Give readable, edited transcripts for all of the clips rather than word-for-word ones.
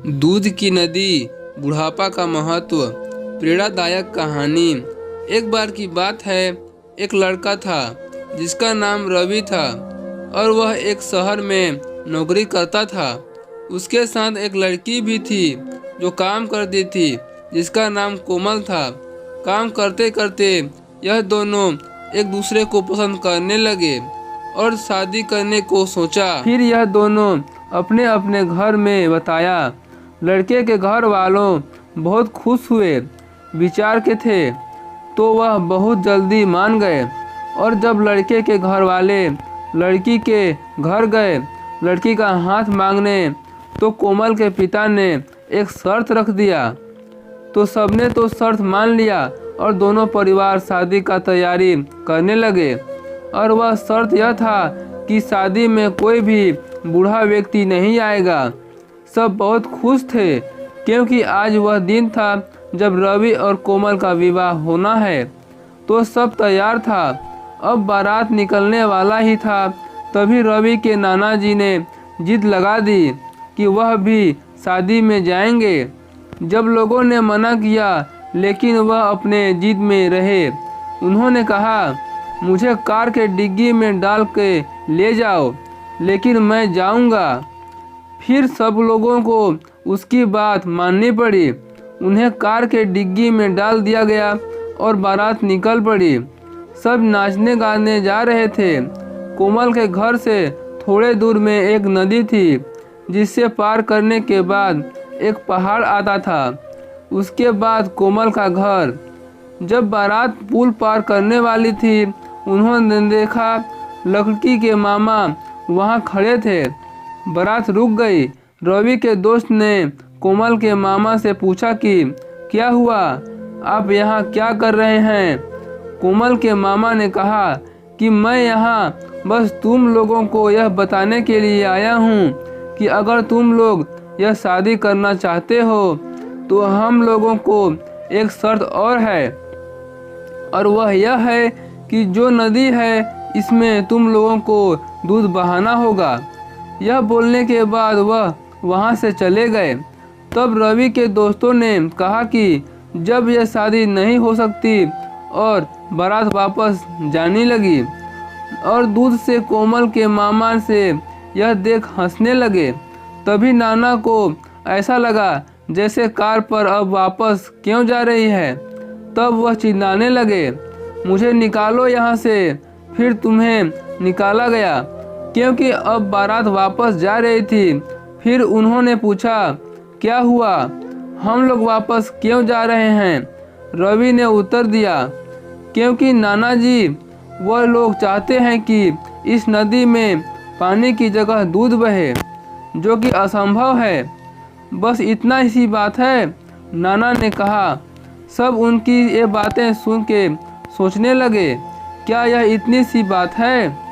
दूध की नदी, बुढ़ापा का महत्व। प्रेरणादायक कहानी। एक बार की बात है, एक लड़का था जिसका नाम रवि था और वह एक शहर में नौकरी करता था। उसके साथ एक लड़की भी थी जो काम करती थी, जिसका नाम कोमल था। काम करते करते यह दोनों एक दूसरे को पसंद करने लगे और शादी करने को सोचा। फिर यह दोनों अपने अपने घर में बताया। लड़के के घर वालों बहुत खुश हुए विचार के थे, तो वह बहुत जल्दी मान गए। और जब लड़के के घर वाले लड़की के घर गए लड़की का हाथ मांगने, तो कोमल के पिता ने एक शर्त रख दिया। तो सबने तो शर्त मान लिया और दोनों परिवार शादी का तैयारी करने लगे। और वह शर्त यह था कि शादी में कोई भी बूढ़ा व्यक्ति नहीं आएगा। सब बहुत खुश थे क्योंकि आज वह दिन था जब रवि और कोमल का विवाह होना है। तो सब तैयार था, अब बारात निकलने वाला ही था। तभी रवि के नाना जी ने जिद लगा दी कि वह भी शादी में जाएंगे। जब लोगों ने मना किया, लेकिन वह अपने जिद में रहे। उन्होंने कहा, मुझे कार के डिग्गी में डाल के ले जाओ, लेकिन मैं जाऊंगा। फिर सब लोगों को उसकी बात माननी पड़ी। उन्हें कार के डिग्गी में डाल दिया गया और बारात निकल पड़ी। सब नाचने गाने जा रहे थे। कोमल के घर से थोड़े दूर में एक नदी थी, जिससे पार करने के बाद एक पहाड़ आता था। उसके बाद कोमल का घर। जब बारात पुल पार करने वाली थी, उन्होंने देखा लड़की के मामा वहां खड़े थे। बारात रुक गई। रवि के दोस्त ने कोमल के मामा से पूछा कि क्या हुआ, आप यहाँ क्या कर रहे हैं। कोमल के मामा ने कहा कि मैं यहाँ बस तुम लोगों को यह बताने के लिए आया हूँ कि अगर तुम लोग यह शादी करना चाहते हो तो हम लोगों को एक शर्त और है, और वह यह है कि जो नदी है इसमें तुम लोगों को दूध बहाना होगा। यह बोलने के बाद वह वहां से चले गए। तब रवि के दोस्तों ने कहा कि जब यह शादी नहीं हो सकती, और बारात वापस जाने लगी। और दूध से कोमल के मामा से यह देख हंसने लगे। तभी नाना को ऐसा लगा जैसे कार पर अब वापस क्यों जा रही है। तब वह चिल्लाने लगे, मुझे निकालो यहाँ से। फिर तुम्हें निकाला गया क्योंकि अब बारात वापस जा रही थी। फिर उन्होंने पूछा, क्या हुआ, हम लोग वापस क्यों जा रहे हैं। रवि ने उत्तर दिया, क्योंकि नाना जी वह लोग चाहते हैं कि इस नदी में पानी की जगह दूध बहे, जो कि असंभव है। बस इतना ही सी बात है, नाना ने कहा। सब उनकी ये बातें सुन के सोचने लगे, क्या यह इतनी सी बात है।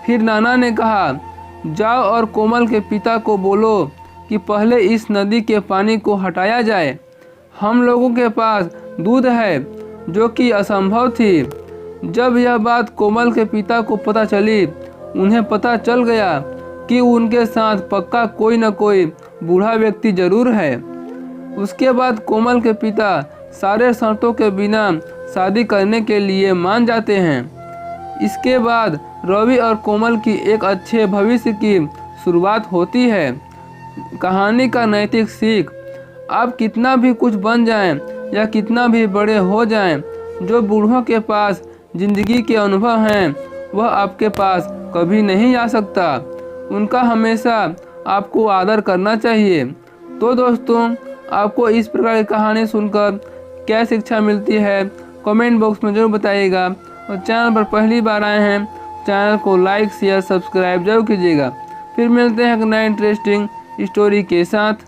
फिर नाना ने कहा, जाओ और कोमल के पिता को बोलो कि पहले इस नदी के पानी को हटाया जाए। हम लोगों के पास दूध है, जो कि असंभव थी। जब यह बात कोमल के पिता को पता चली, उन्हें पता चल गया कि उनके साथ पक्का कोई न कोई बूढ़ा व्यक्ति जरूर है। उसके बाद कोमल के पिता सारे शर्तों के बिना शादी करने के लिए मान जाते हैं। इसके बाद रवि और कोमल की एक अच्छे भविष्य की शुरुआत होती है। कहानी का नैतिक सीख, आप कितना भी कुछ बन जाएं या कितना भी बड़े हो जाएं, जो बूढ़ों के पास जिंदगी के अनुभव हैं वह आपके पास कभी नहीं आ सकता। उनका हमेशा आपको आदर करना चाहिए। तो दोस्तों, आपको इस प्रकार की कहानी सुनकर क्या शिक्षा मिलती है, कमेंट बॉक्स में जरूर बताइएगा। और चैनल पर पहली बार आए हैं, चैनल को लाइक शेयर सब्सक्राइब जरूर कीजिएगा। फिर मिलते हैं एक नए इंटरेस्टिंग स्टोरी के साथ।